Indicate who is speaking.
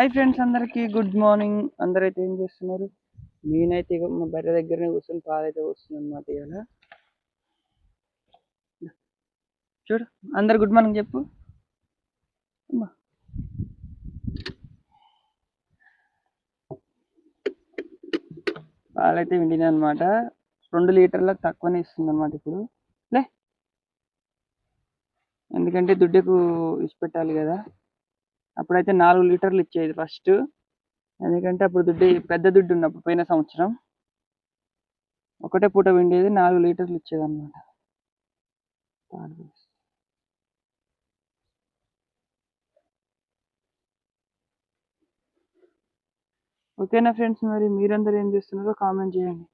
Speaker 1: Hi friends, అందరికీ good morning. అందరైతే ఏం చేస్తున్నారు? నేనైతే ఇక మా బర్రె దగ్గరనే కూర్చొని పాలైతే వస్తుంది అనమాట. ఇవాళ చూడు, అందరు గుడ్ మార్నింగ్ చెప్పు. అమ్మా. పాలైతే విండినా అనమాట. 2 లీటర్లకు తక్కువనే ఇస్తుంది అనమాట ఇప్పుడు. లే, ఎందుకంటే దుడ్డకు ఇచ్చిపెట్టాలి కదా. అప్పుడైతే 4 లీటర్లు ఇచ్చేది ఫస్ట్. ఎందుకంటే అప్పుడు పెద్ద దుడ్డు ఉన్నప్పుడు పోయిన సంవత్సరం ఒకటే పూట విండేది, 4 లీటర్లు ఇచ్చేది అనమాట. ఓకేనా ఫ్రెండ్స్, మరి మీరందరూ ఏం చేస్తున్నారో కామెంట్ చేయండి.